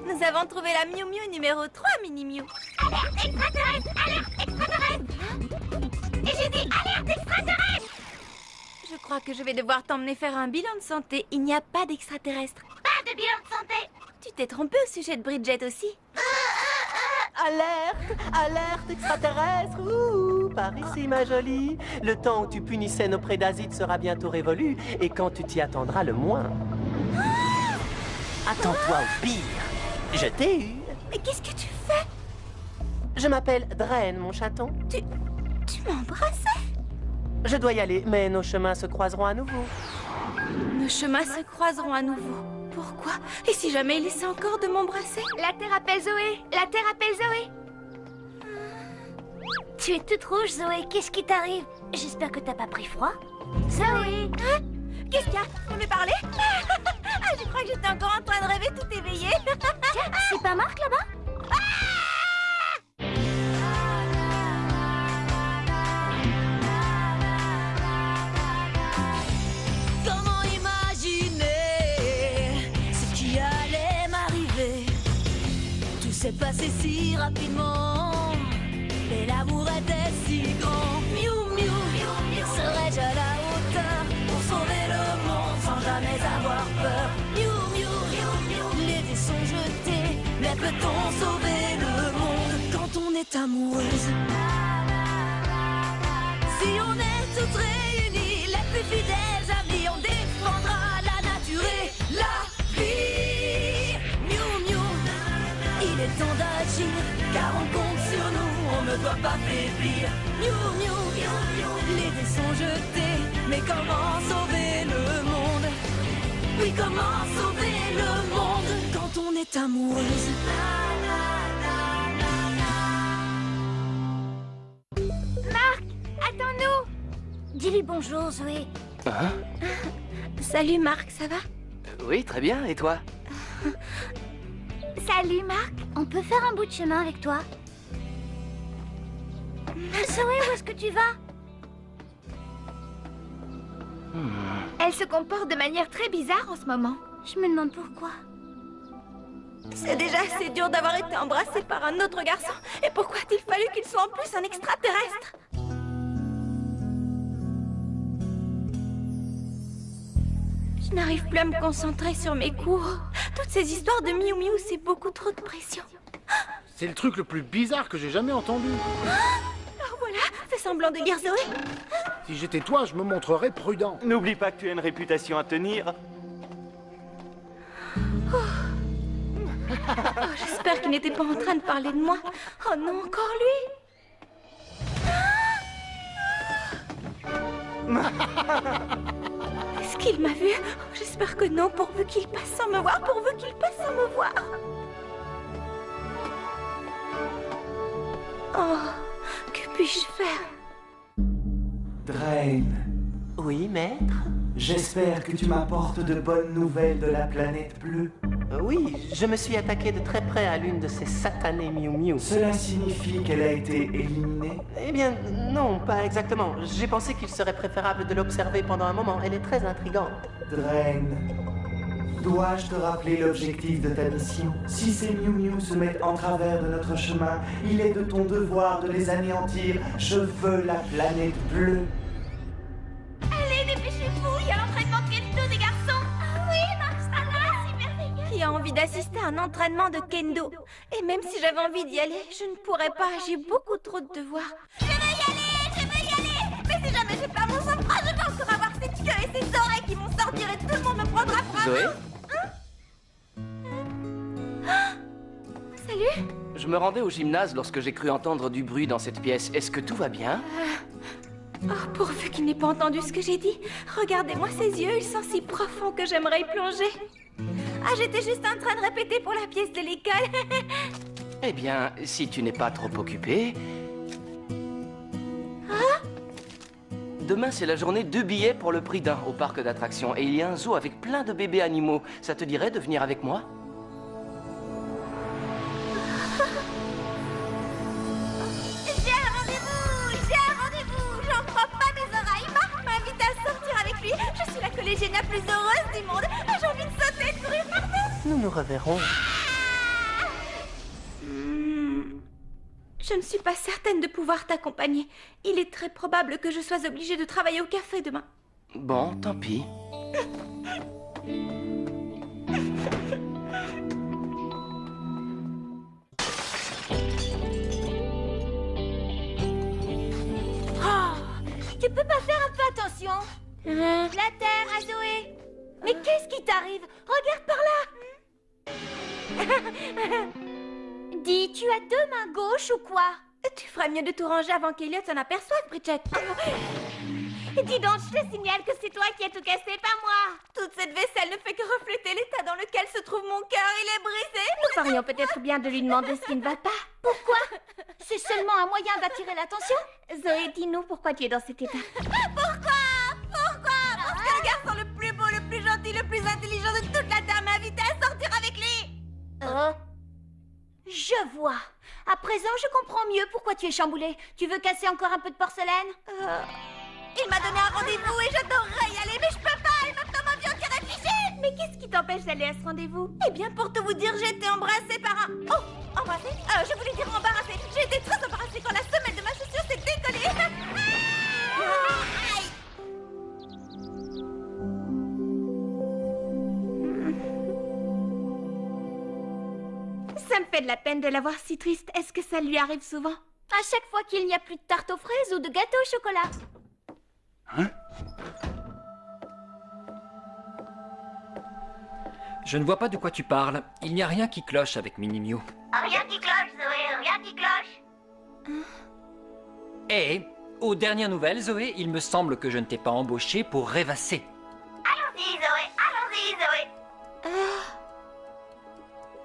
Nous avons trouvé la Miu Miu numéro 3, Mini Miu. Alerte extraterrestre! Alerte extraterrestre! Et j'ai dit alerte extraterrestre! Je crois que je vais devoir t'emmener faire un bilan de santé. Il n'y a pas d'extraterrestre. Pas de bilan de santé! Tu t'es trompé au sujet de Bridget aussi. Alerte! Alerte extraterrestre! Ouh, par ici, ma jolie. Le temps où tu punissais nos prédasites sera bientôt révolu, et quand tu t'y attendras le moins. Attends-toi au pire. Je t'ai eu. Mais qu'est-ce que tu fais? Je m'appelle Draine, mon chaton. Tu m'embrassais? Je dois y aller, mais nos chemins se croiseront à nouveau. Nos chemins se croiseront à nouveau. Pourquoi? Et si jamais il essaie encore de m'embrasser? La Terre appelle Zoé! La Terre appelle Zoé! Tu es toute rouge, Zoé. Qu'est-ce qui t'arrive? J'espère que t'as pas pris froid. Zoé! Hein? Qu'est-ce qu'il y a? Vous me parlez? Ah, je crois que j'étais encore en train de rêver tout éveillé. Tiens, c'est pas Marc là-bas? Comment imaginer ce qui allait m'arriver? Tout s'est passé si rapidement, et l'amour était si grand. Miu Miu, serais-je à la hauteur pour sauver le monde sans jamais avoir peur? Miu Miu, les dés sont jetés, mais peut-on sauver le monde quand on est amoureuse? Si on est toutes réunies, les plus fidèles amis, on défendra la nature et la vie. Miu Miu, il est temps d'agir, car on compte sur nous, on ne doit pas faiblir. Miu Miu, les dés sont jetés, mais comment sauver le monde? Oui, comment sauver le monde quand on est amoureuse? Marc! Attends-nous! Dis-lui bonjour, Zoé. Hein? Salut Marc, ça va? Oui, très bien. Et toi? Salut, Marc. On peut faire un bout de chemin avec toi? Zoé, où est-ce que tu vas? Elle se comporte de manière très bizarre en ce moment. Je me demande pourquoi. C'est déjà assez dur d'avoir été embrassée par un autre garçon. Et pourquoi a-t-il fallu qu'il soit en plus un extraterrestre? Je n'arrive plus à me concentrer sur mes cours. Toutes ces histoires de Miu Miu, c'est beaucoup trop de pression. C'est le truc le plus bizarre que j'ai jamais entendu. Alors voilà, fais semblant de lire Zoé. Si j'étais toi, je me montrerais prudent. N'oublie pas que tu as une réputation à tenir. Oh, j'espère qu'il n'était pas en train de parler de moi. Oh non, encore lui. Est-ce qu'il m'a vu? Oh, j'espère que non, pourvu qu'il passe sans me voir, pourvu qu'il passe sans me voir. Oh, que puis-je faire? Draine, Oui, maître? j'espère que tu m'apportes de bonnes nouvelles de la planète bleue. Oui, je me suis attaqué de très près à l'une de ces satanées Miu Miu. Cela signifie qu'elle a été éliminée? Eh bien, non, pas exactement. J'ai pensé qu'il serait préférable de l'observer pendant un moment. Elle est très intrigante. Draine, dois-je te rappeler l'objectif de ta mission? Si ces Miu Miu se mettent en travers de notre chemin, il est de ton devoir de les anéantir. Je veux la planète bleue. Allez, dépêchez-vous, il y a l'entraînement de kendo des garçons. Ah oui, Marc, ça va, c'est merveilleux. Qui a envie d'assister à un entraînement de kendo? Et même si j'avais envie d'y aller, je ne pourrais pas, j'ai beaucoup trop de devoirs. Je veux y aller. Mais si jamais je perds mon sang-froid, je vais encore avoir cette queue et ces oreilles qui vont sortir et tout le monde me prendra pour un Zoé? Salut. Je me rendais au gymnase lorsque j'ai cru entendre du bruit dans cette pièce. Est-ce que tout va bien? Oh, pourvu qu'il n'ait pas entendu ce que j'ai dit. Regardez-moi ses yeux, ils sont si profonds que j'aimerais y plonger. Ah, j'étais juste en train de répéter pour la pièce de l'école. Eh bien, si tu n'es pas trop occupé... Demain, c'est la journée 2 billets pour le prix d'un au parc d'attractions. Et il y a un zoo avec plein de bébés animaux. Ça te dirait de venir avec moi? J'ai un rendez-vous. J'en crois pas mes oreilles. Marc m'invite à sortir avec lui. Je suis la collégienne la plus heureuse du monde. J'ai envie de sauter et de courir partout. Nous nous reverrons. Je ne suis pas certaine de pouvoir t'accompagner. Il est très probable que je sois obligée de travailler au café demain. Bon, tant pis. Tu peux pas faire un peu attention? La terre à Zoé. Mais qu'est-ce qui t'arrive? Regarde par là. Dis, tu as deux mains gauches ou quoi? Tu ferais mieux de tout ranger avant qu'Eliot s'en aperçoive, Bridget. Dis donc, je te signale que c'est toi qui as tout cassé, pas moi. Toute cette vaisselle ne fait que refléter l'état dans lequel se trouve mon cœur. Il est brisé. Nous ferions peut-être bien de lui demander ce qui ne va pas. Pourquoi? C'est seulement un moyen d'attirer l'attention? Zoé, dis-nous pourquoi tu es dans cet état. Pourquoi? Parce que le garçon le plus beau, le plus gentil, le plus intelligent de toute la Terre m'a invité à sortir avec lui. Je vois. À présent, je comprends mieux pourquoi tu es chamboulée. Tu veux casser encore un peu de porcelaine? Il m'a donné un rendez-vous et j'adorerais y aller, mais je peux pas. Il me tombe un vieux qui réfléchit. Mais qu'est-ce qui t'empêche d'aller à ce rendez-vous? Eh bien, pour tout vous dire, j'ai été embrassée par un... Oh, embrassée? Je voulais dire embarrassée. J'ai été très embarrassée quand la semelle de ma chaussure s'est décollée. Aïe. Ça me fait de la peine de la voir si triste. Est-ce que ça lui arrive souvent? À chaque fois qu'il n'y a plus de tarte aux fraises ou de gâteau au chocolat. Je ne vois pas de quoi tu parles. Il n'y a rien qui cloche avec Minnie Mew. Rien qui cloche, Zoé, rien qui cloche. Et, aux dernières nouvelles, Zoé, il me semble que je ne t'ai pas embauché pour rêvasser. Allons-y, Zoé, allons-y, Zoé.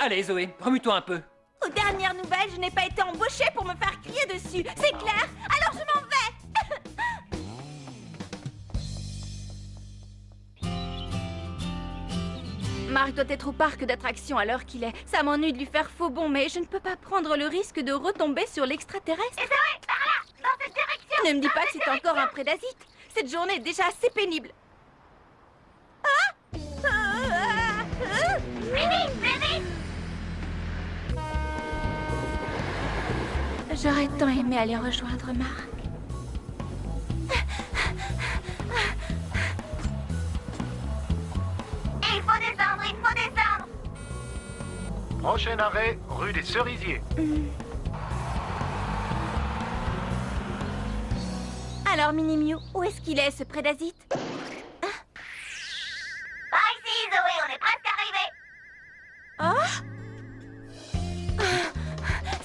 Allez, Zoé, remue-toi un peu. Aux dernières nouvelles, je n'ai pas été embauchée pour me faire crier dessus. C'est clair? Alors je m'en vais. Marc doit être au parc d'attractions à l'heure qu'il est. Ça m'ennuie de lui faire faux bond, mais je ne peux pas prendre le risque de retomber sur l'extraterrestre. Et Zoé, par là, dans cette direction. Ne me dis pas que c'est encore un prédasite. Cette journée est déjà assez pénible. J'aurais tant aimé aller rejoindre Marc. Il faut descendre, il faut descendre. Prochain arrêt, rue des Cerisiers. Alors, Minnie Mew, où est-ce qu'il est, ce prédasite? Par ici, Zoé, on est presque arrivé.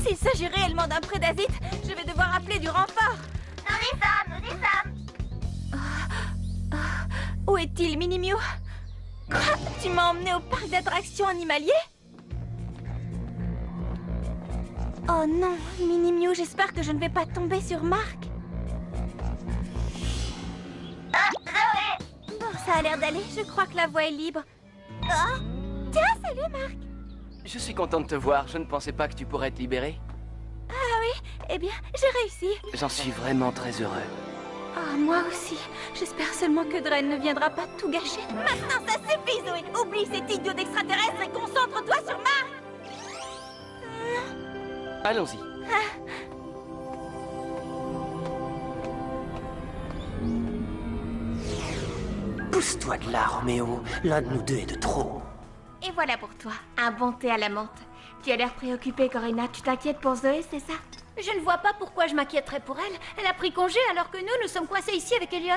S'il s'agit réellement d'un prédasite, je vais devoir appeler du renfort. Nous y sommes, nous y sommes. Où est-il, Minnie Mew? Quoi? Tu m'as emmené au parc d'attractions animalier? Oh non, Minnie Mew, j'espère que je ne vais pas tomber sur Marc. Zoé. Bon, ça a l'air d'aller, je crois que la voie est libre. Oh, tiens, salut Marc. Je suis content de te voir. Je ne pensais pas que tu pourrais te libérer. Ah oui, eh bien, j'ai réussi. J'en suis vraiment très heureux. Oh, moi aussi. J'espère seulement que Dren ne viendra pas tout gâcher. Maintenant, ça suffit, Zoé. Oublie cet idiot d'extraterrestre et concentre-toi sur Marc. Allons-y. Pousse-toi de là, Roméo. L'un de nous deux est de trop. Et voilà pour toi, un bon thé à la menthe. Tu as l'air préoccupée, Corinna. Tu t'inquiètes pour Zoé, c'est ça? Je ne vois pas pourquoi je m'inquiéterais pour elle. Elle a pris congé alors que nous sommes coincés ici avec Elliot.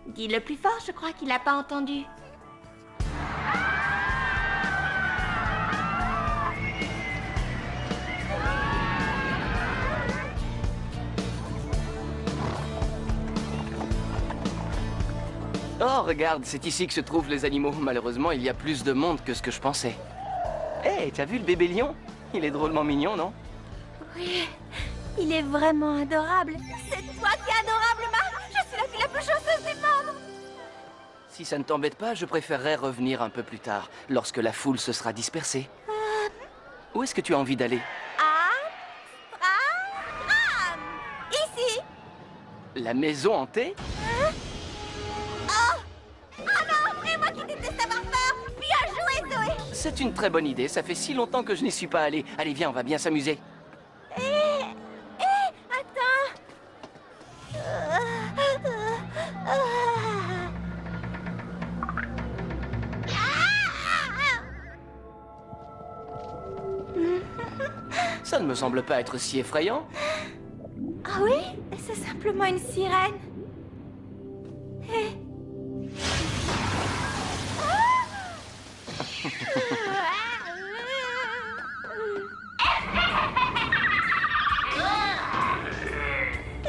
Dis-le plus fort, je crois qu'il n'a pas entendu. Oh, regarde, c'est ici que se trouvent les animaux. Malheureusement, il y a plus de monde que ce que je pensais. Hé, t'as vu le bébé lion? Il est drôlement mignon, non? Oui, il est vraiment adorable. C'est toi qui es adorable, Marc. Je suis la fille la plus chanceuse du monde. Si ça ne t'embête pas, je préférerais revenir un peu plus tard, lorsque la foule se sera dispersée. Où est-ce que tu as envie d'aller? Ici. La maison hantée? Et moi qui déteste avoir peur. Bien joué, Zoé. C'est une très bonne idée, ça fait si longtemps que je n'y suis pas allé. Allez, viens, on va bien s'amuser. Ça ne me semble pas être si effrayant. Ah oui? C'est simplement une sirène. Hé.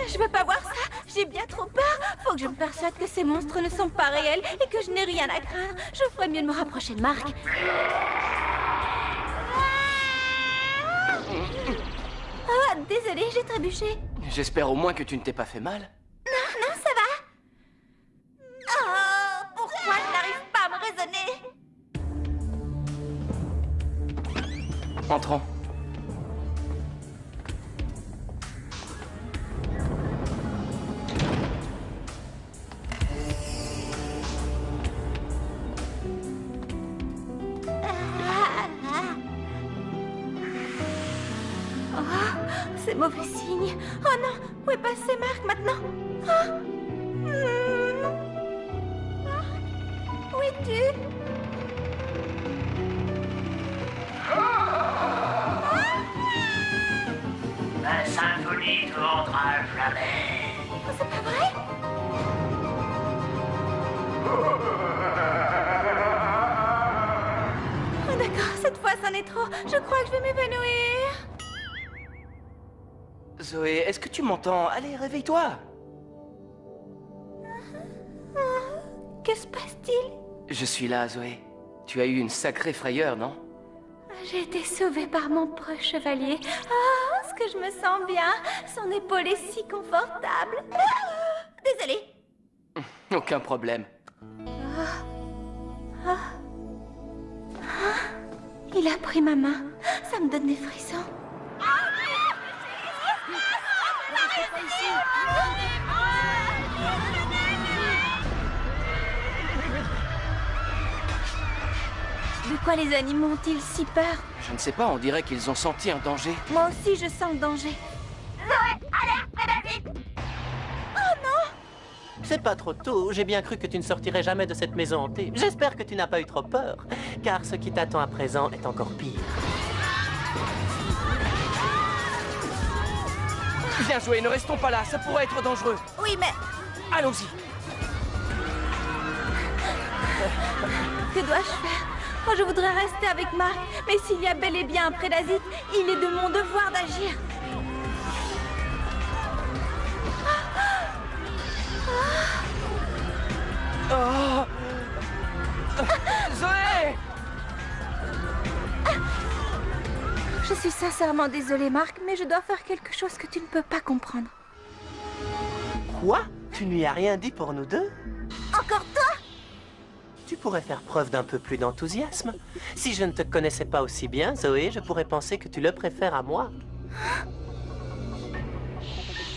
Je veux pas voir ça. J'ai bien trop peur. Faut que je me persuade que ces monstres ne sont pas réels et que je n'ai rien à craindre. Je ferais mieux de me rapprocher de Marc. Oh, désolée, j'ai trébuché. J'espère au moins que tu ne t'es pas fait mal. Non, ça va. Oh, pourquoi je n'arrive pas à me raisonner? Entrons. C'est mauvais signe. Oh non, où est passé Marc maintenant? Oh. Marc, où es-tu? La symphonie tournera jamais. Oh, c'est pas vrai? Oh d'accord, cette fois c'en est trop. Je crois que je vais m'évanouir. Zoé, est-ce que tu m'entends? Allez, réveille-toi. Que se passe-t-il? Je suis là, Zoé. Tu as eu une sacrée frayeur, non? J'ai été sauvée par mon proche chevalier. Oh, ce que je me sens bien. Son épaule est si confortable. Désolée. Aucun problème. Il a pris ma main. Ça me donne des frissons. De quoi les animaux ont-ils si peur? Je ne sais pas, on dirait qu'ils ont senti un danger. Moi aussi, je sens le danger. C'est pas trop tôt, j'ai bien cru que tu ne sortirais jamais de cette maison hantée. J'espère que tu n'as pas eu trop peur, car ce qui t'attend à présent est encore pire. Bien joué, ne restons pas là, ça pourrait être dangereux. Oui, mais Allons-y. que dois-je faire? Oh, je voudrais rester avec Marc, mais s'il y a bel et bien un prédasite, il est de mon devoir d'agir. Oh Zoé! Je suis sincèrement désolée, Marc, mais je dois faire quelque chose que tu ne peux pas comprendre. Quoi? Tu ne lui as rien dit pour nous deux? Encore toi? Tu pourrais faire preuve d'un peu plus d'enthousiasme. Si je ne te connaissais pas aussi bien, Zoé, je pourrais penser que tu le préfères à moi.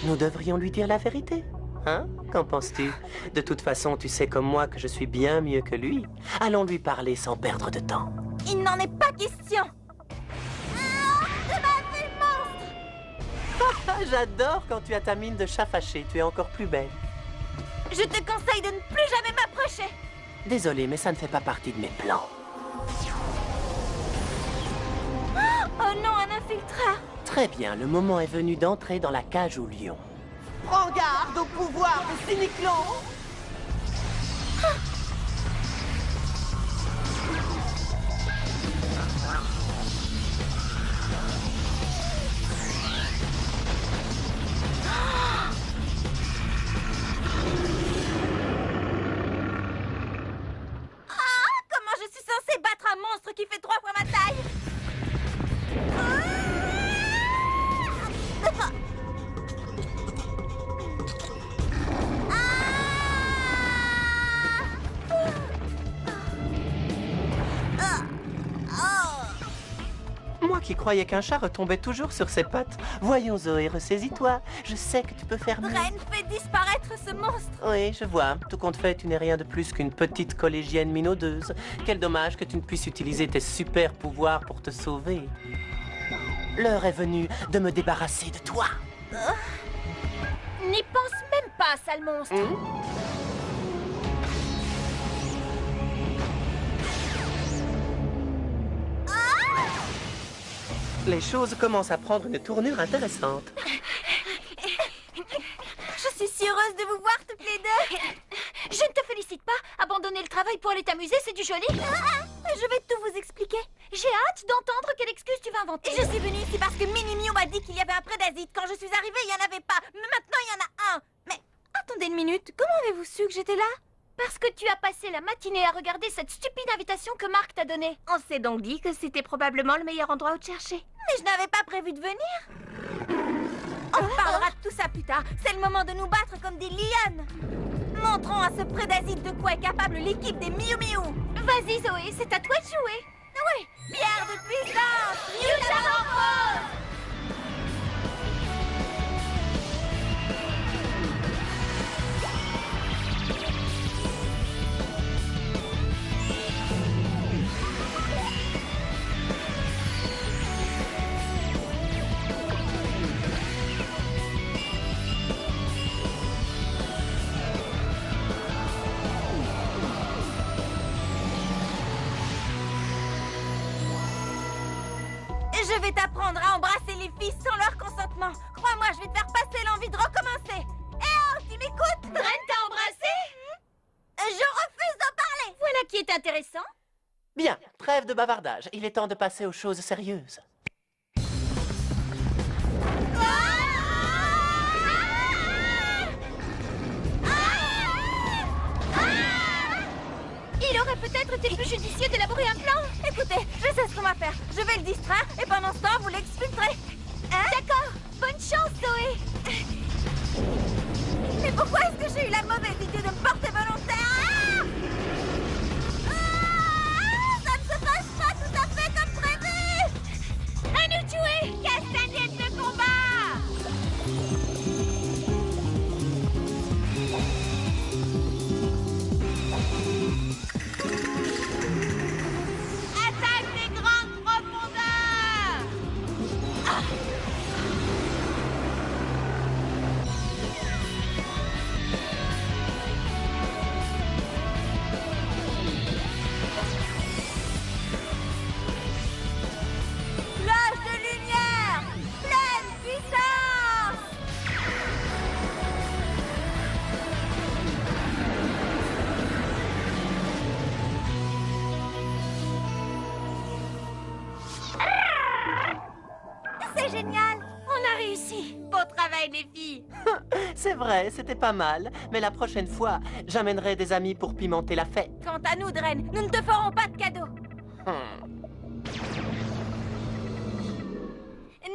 Nous devrions lui dire la vérité. Hein? Qu'en penses-tu? De toute façon, tu sais comme moi que je suis bien mieux que lui. Allons lui parler sans perdre de temps. Il n'en est pas question. J'adore quand tu as ta mine de chat fâché. Tu es encore plus belle. Je te conseille de ne plus jamais m'approcher. Désolé, mais ça ne fait pas partie de mes plans. Oh non, un infiltreur. Très bien, le moment est venu d'entrer dans la cage au lion. Prends garde au pouvoir de Cyniclon! Comment je suis censée battre un monstre qui fait 3 fois ma taille? Moi qui croyais qu'un chat retombait toujours sur ses pattes. Voyons Zoé, ressaisis-toi. Je sais que tu peux faire mieux. Reine, fais disparaître ce monstre. Oui, je vois. Tout compte fait, tu n'es rien de plus qu'une petite collégienne minaudeuse. Quel dommage que tu ne puisses utiliser tes super pouvoirs pour te sauver. L'heure est venue de me débarrasser de toi. N'y pense même pas, sale monstre. Les choses commencent à prendre une tournure intéressante. Je suis si heureuse de vous voir toutes les deux. Je ne te félicite pas. Abandonner le travail pour aller t'amuser, c'est du joli. Je vais tout vous expliquer. J'ai hâte d'entendre quelle excuse tu vas inventer. Je suis venue ici parce que Mini Miu m'a dit qu'il y avait un prédasite. Quand je suis arrivée, il n'y en avait pas. Mais maintenant, il y en a un. Mais attendez une minute. Comment avez-vous su que j'étais là? Parce que tu as passé la matinée à regarder cette stupide invitation que Marc t'a donnée. On s'est donc dit que c'était probablement le meilleur endroit où te chercher. Mais je n'avais pas prévu de venir. On parlera de tout ça plus tard. C'est le moment de nous battre comme des lionnes. Montrons à ce prédasite de quoi est capable l'équipe des Miu Miu. Vas-y Zoé, c'est à toi de jouer. Oui, pierre de puissance, Miu Métamorphose. Je vais t'apprendre à embrasser les filles sans leur consentement. Crois-moi, je vais te faire passer l'envie de recommencer. Eh oh, tu m'écoutes? Dren t'a embrassé? Je refuse d'en parler. Voilà qui est intéressant. Bien, trêve de bavardage. Il est temps de passer aux choses sérieuses. Il aurait peut-être été plus judicieux d'élaborer un plan. Écoutez, je sais ce qu'on va faire. Je vais le distraire et pendant ce temps, vous l'expulserez. Hein? D'accord. Bonne chance, Zoé. Mais pourquoi est-ce que j'ai eu la mauvaise idée de me porter volontaire? Ça ne se passe pas tout à fait comme prévu. À nous de jouer. Castagnette de combat. Attaque des grandes profondeurs. Flash de lumière, pleine puissance. C'est génial. On a réussi. Beau travail, les filles. C'est vrai, c'était pas mal. Mais la prochaine fois, j'amènerai des amis pour pimenter la fête. Quant à nous, Dren, nous ne te ferons pas de cadeau.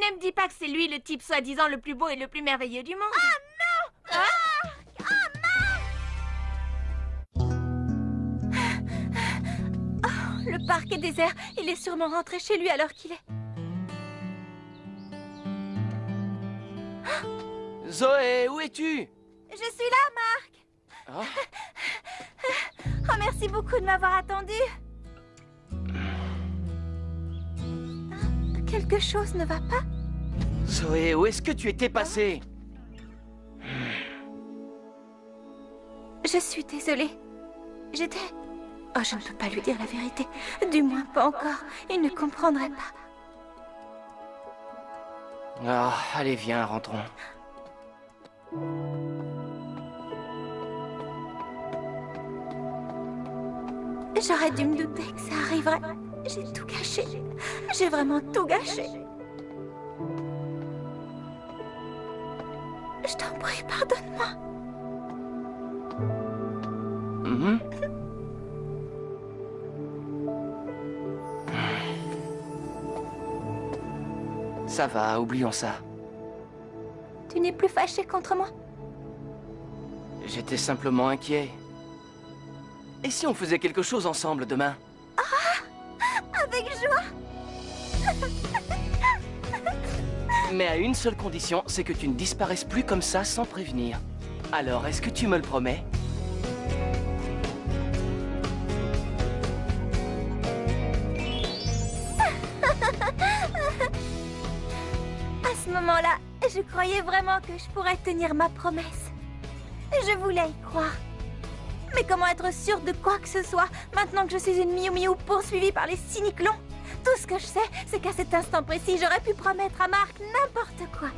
Ne me dis pas que c'est lui le type soi-disant le plus beau et le plus merveilleux du monde. Ah non! Oh, le parc est désert. Il est sûrement rentré chez lui alors qu'il est... Zoé, où es-tu? Je suis là, Marc. Oh, Oh, merci beaucoup de m'avoir attendu. Quelque chose ne va pas? Zoé, où est-ce que tu étais passée? Je suis désolée. J'étais... Oh, je ne peux pas lui dire la vérité. Du moins, pas encore. Il ne comprendrait pas. Ah, allez, viens, rentrons. J'aurais dû me douter que ça arriverait. J'ai tout gâché. J'ai vraiment tout gâché. Je t'en prie, pardonne-moi. Mhm. Ça va, oublions ça. Tu n'es plus fâché contre moi? J'étais simplement inquiet. Et si on faisait quelque chose ensemble demain? Avec joie. Mais à une seule condition, c'est que tu ne disparaisses plus comme ça sans prévenir. Alors, est-ce que tu me le promets? À ce moment-là, je croyais vraiment que je pourrais tenir ma promesse. Je voulais y croire. Mais comment être sûre de quoi que ce soit maintenant que je suis une Miu Miu poursuivie par les cyniclons? Tout ce que je sais, c'est qu'à cet instant précis, j'aurais pu promettre à Marc n'importe quoi.